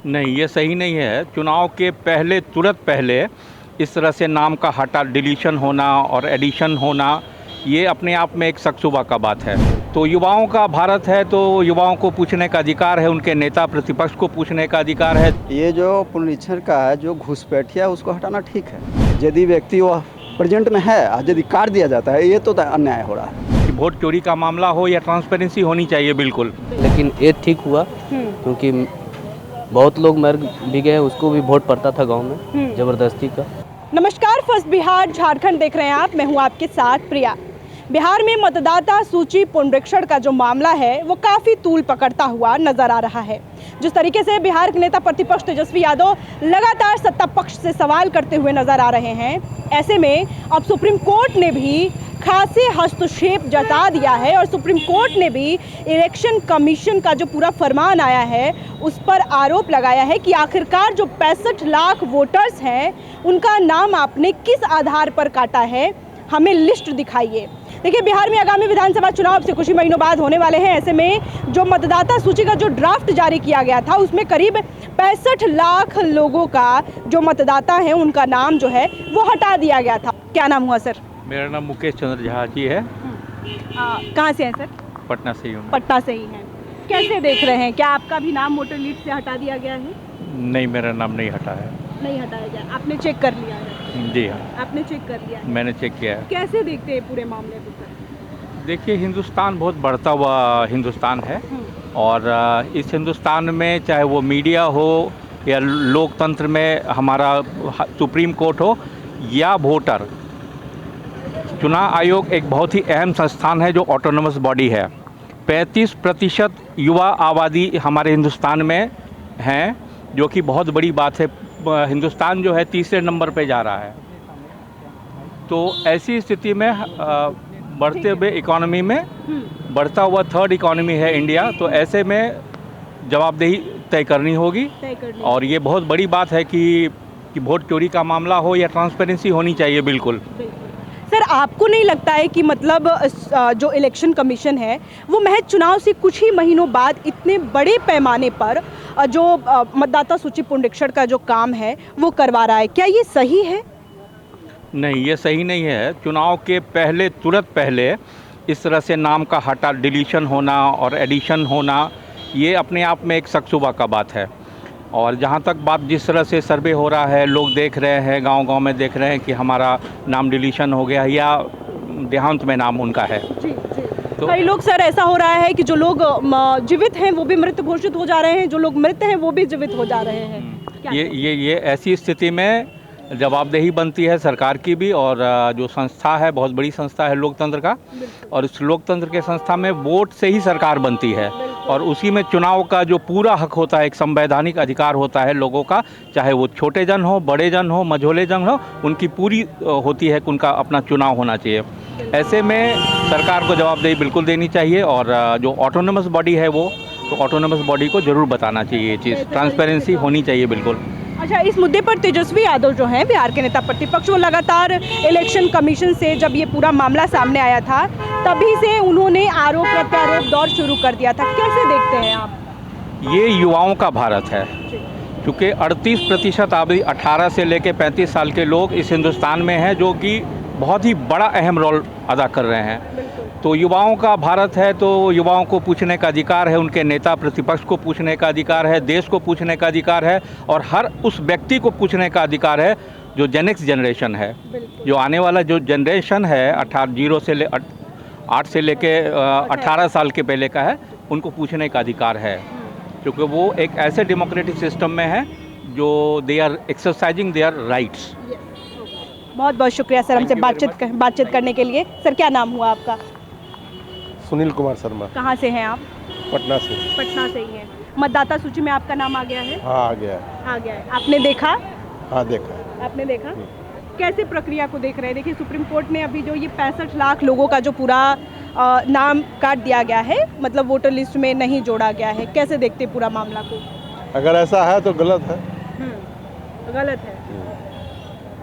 नहीं, ये सही नहीं है। चुनाव के पहले, तुरंत पहले इस तरह से नाम का हटा डिलीशन होना और एडिशन होना, ये अपने आप में एक शक-शुबा का बात है। तो युवाओं का भारत है, तो युवाओं को पूछने का अधिकार है, उनके नेता प्रतिपक्ष को पूछने का अधिकार है। ये जो पुनरीक्षण का है, जो घुसपैठिया है, उसको हटाना ठीक है। यदि व्यक्ति वह प्रेजेंट में है और यदि काट दिया जाता है, ये तो अन्याय हो रहा है। कि वोट चोरी का मामला हो या ट्रांसपेरेंसी होनी चाहिए बिल्कुल। लेकिन ये ठीक हुआ क्योंकि बहुत लोग मर भी गए, उसको भी वोट पड़ता था गांव में जबरदस्ती का। नमस्कार, फर्स्ट बिहार झारखंड देख रहे हैं आप। मैं हूं आपके साथ प्रिया। बिहार में मतदाता सूची पुनरीक्षण का जो मामला है वो काफ़ी तूल पकड़ता हुआ नजर आ रहा है। जिस तरीके से बिहार के नेता प्रतिपक्ष तेजस्वी यादव लगातार सत्ता पक्ष से सवाल करते हुए नजर आ रहे हैं, ऐसे में अब सुप्रीम कोर्ट ने भी खासे हस्तक्षेप जता दिया है और सुप्रीम कोर्ट ने भी इलेक्शन कमीशन का जो पूरा फरमान आया है उस पर आरोप लगाया है कि आखिरकार जो 65 लाख वोटर्स हैं उनका नाम आपने किस आधार पर काटा है, हमें लिस्ट दिखाइए। देखिए, बिहार में आगामी विधानसभा चुनाव से कुछ ही महीनों बाद होने वाले हैं। ऐसे में जो मतदाता सूची का जो ड्राफ्ट जारी किया गया था उसमें करीब 65 लाख लोगों का जो मतदाता हैं उनका नाम जो है वो हटा दिया गया था। क्या नाम हुआ सर? मेरा नाम मुकेश चंद्र झा जी है। कहाँ से हैं सर? पटना से ही हूँ। पटना से ही हैं। कैसे देख रहे हैं, क्या आपका भी नाम वोटर लिस्ट से हटा दिया गया है? नहीं, मेरा नाम नहीं हटा है। नहीं हटाया गया, आपने चेक कर लिया है? जी हाँ, आपने चेक कर लिया है? मैंने चेक किया है। कैसे देखते हैं पूरे मामले को सर? देखिए, हिंदुस्तान बहुत बढ़ता हुआ हिंदुस्तान है और इस हिंदुस्तान में चाहे वो मीडिया हो या लोकतंत्र में हमारा सुप्रीम कोर्ट हो या वोटर, चुनाव आयोग एक बहुत ही अहम संस्थान है जो ऑटोनोमस बॉडी है। 35% युवा आबादी हमारे हिंदुस्तान में हैं, जो कि बहुत बड़ी बात है। हिंदुस्तान जो है तीसरे नंबर पे जा रहा है। तो ऐसी स्थिति में बढ़ते हुए इकोनॉमी में बढ़ता हुआ थर्ड इकोनॉमी है इंडिया, तो ऐसे में जवाबदेही तय करनी होगी। और ये बहुत बड़ी बात है कि वोट चोरी का मामला हो या ट्रांसपेरेंसी होनी चाहिए बिल्कुल। सर, आपको नहीं लगता है कि मतलब जो इलेक्शन कमीशन है वो महज चुनाव से कुछ ही महीनों बाद इतने बड़े पैमाने पर जो मतदाता सूची पुनरीक्षण का जो काम है वो करवा रहा है, क्या ये सही है? नहीं, ये सही नहीं है। चुनाव के पहले, तुरंत पहले इस तरह से नाम का हटा डिलीशन होना और एडिशन होना, ये अपने आप में एक शक-शुबा का बात है। और जहाँ तक बात जिस तरह से सर्वे हो रहा है, लोग देख रहे हैं, गांव-गांव में देख रहे हैं कि हमारा नाम डिलीशन हो गया या देहांत में नाम उनका है। जी। तो कई लोग सर, ऐसा हो रहा है कि जो लोग जीवित हैं वो भी मृत घोषित हो जा रहे हैं, जो लोग मृत हैं वो भी जीवित हो जा रहे हैं। ये ऐसी स्थिति में जवाबदेही बनती है सरकार की भी, और जो संस्था है, बहुत बड़ी संस्था है लोकतंत्र का, और इस लोकतंत्र के संस्था में वोट से ही सरकार बनती है और उसी में चुनाव का जो पूरा हक होता है, एक संवैधानिक अधिकार होता है लोगों का, चाहे वो छोटे जन हो, बड़े जन हो, मझोले जन हो, उनकी पूरी होती है कि उनका अपना चुनाव होना चाहिए। ऐसे में सरकार को जवाबदेही बिल्कुल देनी चाहिए और जो ऑटोनोमस बॉडी है वो, तो ऑटोनोमस बॉडी को ज़रूर बताना चाहिए ये चीज़, ट्रांसपेरेंसी होनी चाहिए बिल्कुल। अच्छा, इस मुद्दे पर तेजस्वी यादव जो हैं बिहार के नेता प्रतिपक्ष, वो लगातार इलेक्शन कमीशन से जब ये पूरा मामला सामने आया था तभी से उन्होंने आरोप प्रत्यारोप दौर शुरू कर दिया था। कैसे देखते हैं आप? ये युवाओं का भारत है, क्योंकि 38% आबादी 18 से लेकर 35 साल के लोग इस हिंदुस्तान में हैं, जो कि बहुत ही बड़ा अहम रोल अदा कर रहे हैं। तो युवाओं का भारत है, तो युवाओं को पूछने का अधिकार है, उनके नेता प्रतिपक्ष को पूछने का अधिकार है, देश को पूछने का अधिकार है और हर उस व्यक्ति को पूछने का अधिकार है जो जेनेक्स जनरेशन है, जो आने वाला जो जनरेशन है 8 से लेके 18 साल के पहले का है, उनको पूछने का अधिकार है, क्योंकि वो एक ऐसे डेमोक्रेटिक सिस्टम में है जो they are exercising their rights. बहुत बहुत शुक्रिया सर हमसे बातचीत करने के लिए। सर, क्या नाम हुआ आपका? सुनील कुमार शर्मा। कहाँ से हैं आप? पटना से। पटना से ही हैं। मतदाता सूची में आपका नाम आ गया है? हाँ, आ गया है। आ गया है। आपने देखा? हाँ, देखा। आपने देखा? कैसे प्रक्रिया को देख रहे हैं? देखिए, सुप्रीम कोर्ट ने अभी जो ये 65 लाख लोगों का जो पूरा नाम काट दिया गया है, मतलब वोटर लिस्ट में नहीं जोड़ा गया है, कैसे देखते हैं पूरा मामला को? अगर ऐसा है तो गलत है। गलत है।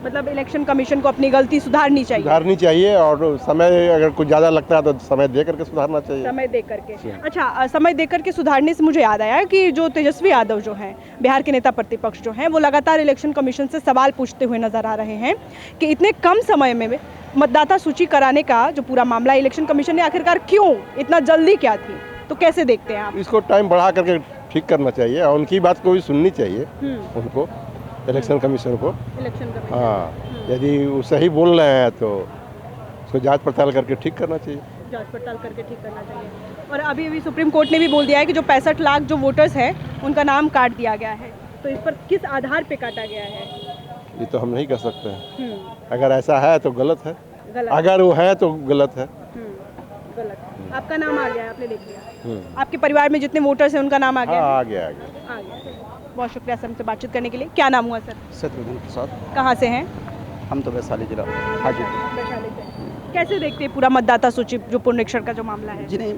मतलब इलेक्शन कमीशन को अपनी गलती सुधारनी चाहिए। सुधारनी चाहिए और समय अगर कुछ ज़्यादा लगता है तो समय दे करके सुधारना चाहिए। समय दे करके। अच्छा, समय दे करके सुधारने से मुझे याद आया कि जो तेजस्वी यादव जो हैं, बिहार के नेता प्रतिपक्ष जो हैं, वो लगातार इलेक्शन कमीशन से सवाल पूछते हुए नजर आ रहे हैं कि इतने कम समय में मतदाता सूची कराने का जो पूरा मामला इलेक्शन कमीशन ने आखिरकार क्यों, इतना जल्दी क्या थी, तो कैसे देखते हैं आप? इसको टाइम बढ़ा करके ठीक करना चाहिए और उनकी बात को भी सुननी चाहिए उनको, इलेक्शन कमीशन को। इलेक्शन कमीशन, हाँ, यदि वो सही बोल रहे हैं तो उसको जांच पड़ताल करके ठीक करना चाहिए। जांच पड़ताल करके ठीक करना चाहिए। और अभी अभी सुप्रीम कोर्ट ने भी बोल दिया है कि जो 65 लाख जो वोटर्स हैं उनका नाम काट दिया गया है, तो इस पर किस आधार पे काटा गया है? ये तो हम नहीं कह सकते हैं। अगर ऐसा है तो गलत है, गलत। अगर वो है तो गलत है। गलत। आपका नाम आ गया है, आपने देख लिया। आपके परिवार में जितने वोटर्स हैं उनका नाम आ गया? हाँ, आ आ गया। बहुत शुक्रिया सर हमसे बातचीत करने के लिए। क्या नाम हुआ सर? शत्रुघ्न प्रसाद। कहाँ से हैं? हम तो वैशाली जिला हाजीपुर। वैशाली से। कैसे देखते हैं पूरा मतदाता सूची जो पुनरीक्षण का जो मामला है? जी नहीं,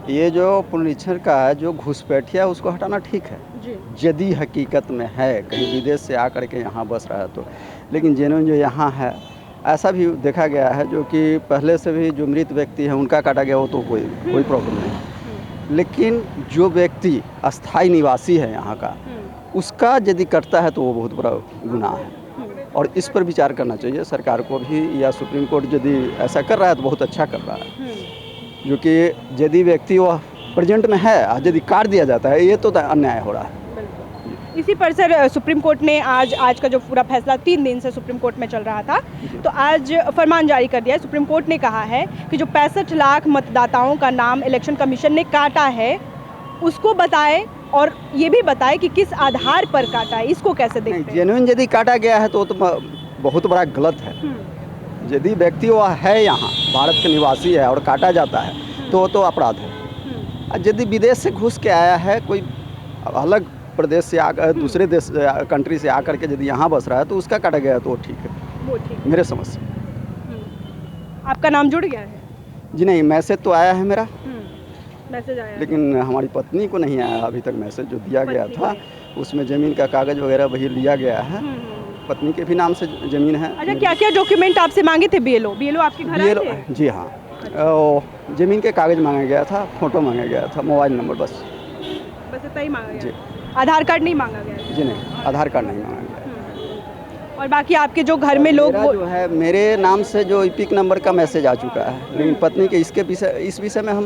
ये जो पुनरीक्षण का जो घुसपैठिया उसको हटाना ठीक है जी। यदि हकीकत में है कहीं विदेश से आकर के यहाँ बस रहा है तो, लेकिन जेन्युइन जो यहाँ है ऐसा भी देखा गया है जो कि पहले से भी जो मृत व्यक्ति है उनका काटा गया, वो तो कोई प्रॉब्लम नहीं, लेकिन जो व्यक्ति अस्थाई निवासी है यहाँ का उसका यदि करता है तो वो बहुत बड़ा गुनाह है और इस पर विचार करना चाहिए सरकार को भी, या सुप्रीम कोर्ट यदि ऐसा कर रहा है तो बहुत अच्छा कर रहा है, जो कि यदि व्यक्ति वो प्रेजेंट में है यदि काट दिया जाता है ये तो अन्याय हो रहा है। इसी पर सर सुप्रीम कोर्ट ने आज का जो पूरा फैसला 3 दिन से सुप्रीम कोर्ट में चल रहा था, तो आज फरमान जारी कर दिया है। सुप्रीम कोर्ट ने कहा है कि जो 65 लाख मतदाताओं का नाम इलेक्शन कमीशन ने काटा है उसको बताए और ये भी बताए कि किस आधार पर काटा है। इसको कैसे देखते हैं? जेन्युइन यदि काटा गया है तो बहुत बड़ा गलत है। यदि व्यक्ति वो है यहाँ भारत के निवासी है और काटा जाता है तो अपराध है। यदि विदेश से घुस के आया है, कोई अलग प्रदेश से आकर दूसरे देश कंट्री से आकर के यदि यहाँ बस रहा है तो उसका काटा गया तो ठीक है, वो ठीक। मेरे समझ से। आपका नाम जुड़ गया है? जी नहीं, मैसेज तो आया है मेरा, मैसेज आया, लेकिन हमारी पत्नी को नहीं आया अभी तक मैसेज। जो दिया गया था उसमें ज़मीन का कागज़ वगैरह वही लिया गया है, पत्नी के भी नाम से ज़मीन है। अच्छा, क्या क्या डॉक्यूमेंट आपसे मांगे थे? बीएलओ आपके घर आए थे? जी हाँ, ज़मीन के कागज़ मांगा गया था, फ़ोटो मांगा गया था, मोबाइल नंबर, बस इतना ही मांगा जी। गया? आधार कार्ड नहीं मांगा गया? जी नहीं, आधार कार्ड नहीं मांगा गया। और बाकी आपके जो घर में लोग जो है मेरे नाम से जो इपिक नंबर का मैसेज आ चुका है, लेकिन पत्नी के इस विषय में हम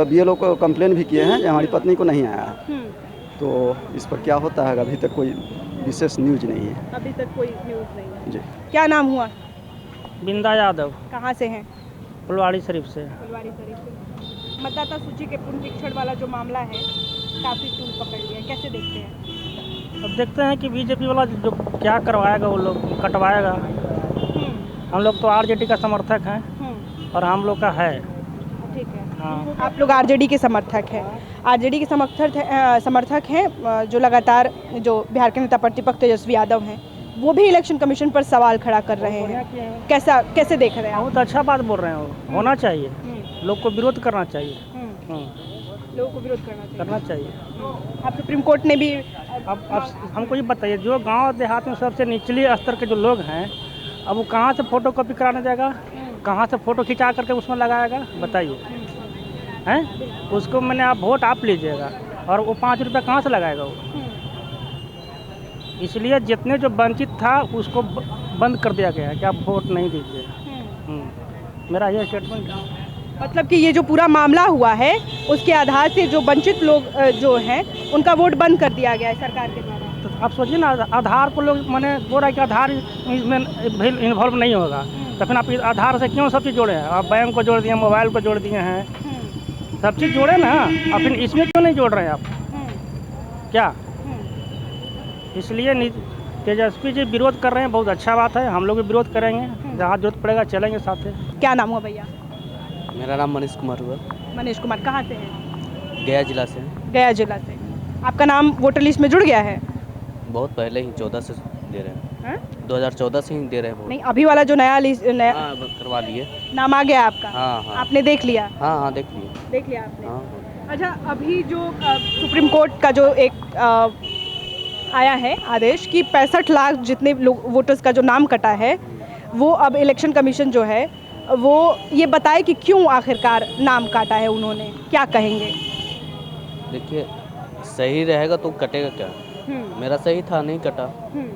बीएलओ को कंप्लेन भी किए हैं कि हमारी पत्नी को नहीं आया है, तो इस पर क्या होता है अभी तक कोई विशेष न्यूज नहीं है। अभी तक कोई न्यूज़ नहीं है। जी। क्या नाम हुआ? बिंदा यादव, कहाँ से हैं? फुलवाड़ी शरीफ से। फुलवाड़ी शरीफ से। मतदाता सूची के पुनरीक्षण वाला जो मामला है काफ़ी तूल पकड़ लिया, कैसे देखते हैं? अब देखते हैं कि बीजेपी वाला जो क्या करवाएगा, वो लोग कटवाएगा। हम लोग तो आरजेडी का समर्थक हैं और हम लोग का है। ठीक है। हाँ, आप लोग आरजेडी के समर्थक हैं। आरजेडी के समर्थक हैं जो लगातार जो बिहार के नेता प्रतिपक्ष तेजस्वी यादव हैं वो भी इलेक्शन कमीशन पर सवाल खड़ा कर रहे हैं। कैसे देख रहे हैं आप? बहुत अच्छा बात बोल रहे हैं, वो होना चाहिए, लोग को विरोध करना चाहिए। लोगों को विरोध करना चाहिए। आप सुप्रीम कोर्ट ने भी अब हमको ये बताइए, जो गांव देहात में सबसे निचले स्तर के जो लोग हैं, अब वो कहाँ से फोटो कॉपी कराने जाएगा, कहाँ से फ़ोटो खिंचा करके उसमें लगाएगा, बताइए हैं? उसको मैंने आप वोट आप लीजिएगा और वो 5 रुपये कहाँ से लगाएगा वो? इसलिए जितने जो वंचित था उसको बंद कर दिया गया है कि आप वोट नहीं दीजिए। मेरा ये स्टेटमेंट है। मतलब कि ये जो पूरा मामला हुआ है उसके आधार से जो वंचित लोग जो हैं उनका वोट बंद कर दिया गया है सरकार के द्वारा। तो आप सोचिए ना, आधार को लोग मैंने बोल रहा है कि आधार इसमें इन्वॉल्व नहीं होगा, तो फिर आप आधार से क्यों सब चीज़ जोड़े हैं? आप बैंक को जोड़ दिए, मोबाइल को जोड़ दिए हैं, सब चीज़ जोड़े ना, और फिर इसमें क्यों नहीं जोड़ रहे हैं आप? क्या इसलिए तेजस्वी जी विरोध कर रहे हैं? बहुत अच्छा बात है, हम लोग भी विरोध करेंगे, जहाँ जरूरत पड़ेगा चलेंगे साथ में। क्या नाम हुआ भैया? मेरा नाम मनीष कुमार हुआ। मनीष कुमार, कहाँ से हैं? गया जिला से। गया जिला से। आपका नाम वोटर लिस्ट में जुड़ गया है? बहुत पहले ही 14 से दे रहे हैं। 2014 से ही दे रहे हैं वोट। नहीं, अभी वाला जो नया हाँ, करवा लिए, नाम आ गया आपका? हाँ। आपने देख लिया? हाँ, देख लिया आपने? हाँ। अच्छा, अभी जो सुप्रीम कोर्ट का जो एक आया है आदेश कि 65 लाख जितने लोग वोटर्स का जो नाम कटा है वो अब इलेक्शन कमीशन जो है वो ये बताए कि क्यों आखिरकार नाम काटा है उन्होंने, क्या कहेंगे? देखिए, सही रहेगा तो कटेगा क्या? मेरा सही था, नहीं कटा।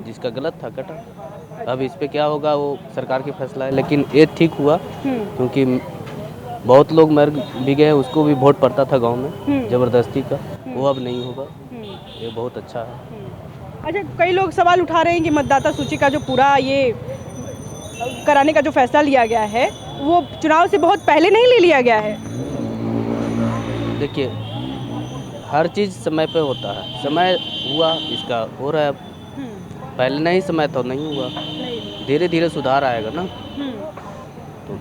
जिसका गलत था कटा। अब इस पे क्या होगा वो सरकार की फैसला है, लेकिन ये ठीक हुआ क्योंकि बहुत लोग मर भी गए, उसको भी वोट पड़ता था गांव में ज़बरदस्ती का, वो अब नहीं होगा। ये बहुत अच्छा है। अच्छा, कई लोग सवाल उठा रहे हैं कि मतदाता सूची का जो पूरा ये कराने का जो फैसला लिया गया है वो चुनाव से बहुत पहले नहीं ले लिया गया है। देखिए, हर चीज़ समय पे होता है। समय हुआ, इसका हो रहा है। अब पहले नहीं समय था, नहीं हुआ। धीरे धीरे सुधार आएगा ना, तो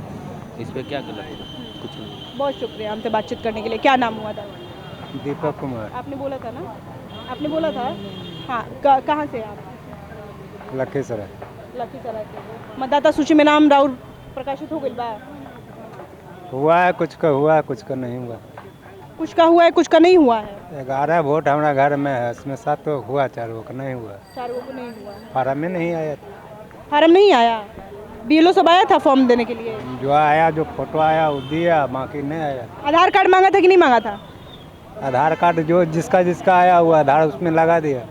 इस पे क्या गलत है? कुछ नहीं। बहुत शुक्रिया हमसे बातचीत करने के लिए। क्या नाम हुआ था? दीपक कुमार। आपने बोला था ना, आपने बोला था। हाँ, कहाँ से आप? लखीसराय। लखीसराय से। मतदाता सूची में नाम राउर प्रकाशित हो गई बा? हुआ है, कुछ का हुआ है, कुछ का नहीं हुआ। कुछ का हुआ है, कुछ का नहीं हुआ है। 11 वोट हमारा घर में है, उसमें 7 तो हुआ, 4 का नहीं हुआ। 4 को नहीं हुआ। फार्म में नहीं आया। फार्म नहीं आया? बीएलओ सब आया था फॉर्म देने के लिए? जो आया, जो फोटो आया वो दिया, बाकी नहीं आया। आधार कार्ड मांगा था कि नहीं मांगा था? आधार कार्ड जो जिसका आया वो आधार उसमें लगा दिया।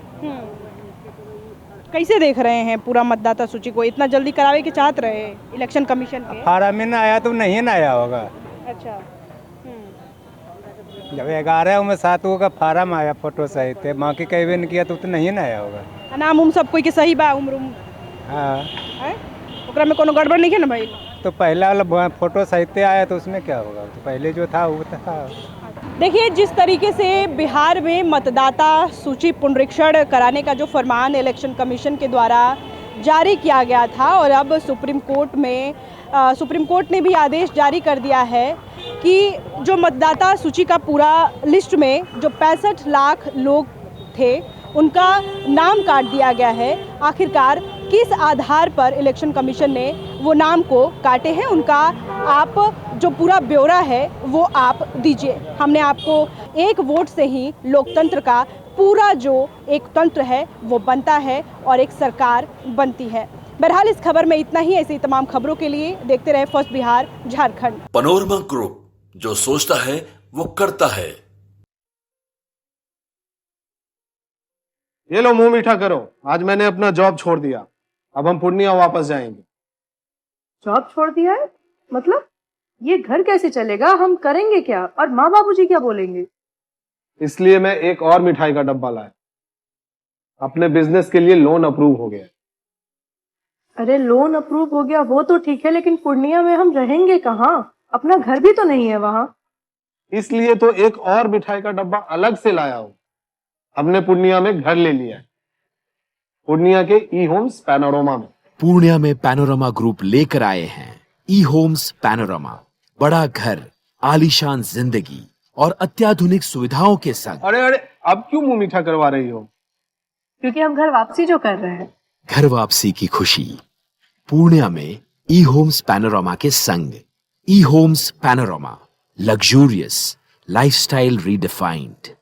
कैसे देख रहे हैं पूरा मतदाता सूची को? इतना जल्दी करावे के चाहत रहे इलेक्शन कमीशन के? फार्म में ना आया तो नहीं ना आया होगा। अच्छा। जब 11 में 7 का फार्म आया फोटो सहित, बाकी कहीं भी नहीं किया तो नहीं ना आया होगा। नाम उम सब कोई के सही बा? उम्र हाँ, ओकरा में कोनो गड़बड़ नहीं है ना भाई? तो पहला वाला फोटो सहित आया तो उसमें क्या होगा? तो पहले जो था वो था। देखिए, जिस तरीके से बिहार में मतदाता सूची पुनरीक्षण कराने का जो फरमान इलेक्शन कमीशन के द्वारा जारी किया गया था और अब सुप्रीम कोर्ट ने भी आदेश जारी कर दिया है कि जो मतदाता सूची का पूरा लिस्ट में जो 65 लाख लोग थे उनका नाम काट दिया गया है। आखिरकार किस आधार पर इलेक्शन कमीशन ने वो नाम को काटे हैं, उनका आप जो पूरा ब्यौरा है वो आप दीजिए। हमने आपको एक वोट से ही लोकतंत्र का पूरा जो एक तंत्र है वो बनता है और एक सरकार बनती है। बहरहाल इस खबर में इतना ही। ऐसी तमाम खबरों के लिए देखते रहे first Bihar Jharkhand. Panorama group, जो सोचता है वो करता है। ये लो, मुंह मीठा करो। आज मैंने अपना जॉब छोड़ दिया, अब हम पूर्णिया वापस जाएंगे। जॉब छोड़ दिया है? मतलब ये घर कैसे चलेगा? हम करेंगे क्या? और माँ बाबूजी क्या बोलेंगे? इसलिए मैं एक और मिठाई का डब्बा लाया। अपने बिजनेस के लिए लोन अप्रूव हो गया। अरे लोन अप्रूव हो गया वो तो ठीक है, लेकिन पूर्णिया में हम रहेंगे कहाँ? अपना घर भी तो नहीं है वहाँ। इसलिए तो एक और मिठाई का डब्बा अलग से लाया हूँ। हमने पूर्णिया में घर ले लिया है, पूर्णिया के ई होम्स पैनोरमा में। पूर्णिया में पैनोरमा ग्रुप लेकर आए हैं ई होम्स पैनोरमा। बड़ा घर, आलीशान जिंदगी और अत्याधुनिक सुविधाओं के संग। अरे अब क्यों मुंह मीठा करवा रही हो? क्योंकि हम घर वापसी जो कर रहे हैं। घर वापसी की खुशी पूर्णिया में ई होम्स पैनोरमा के संग। E homes panorama, luxurious lifestyle redefined.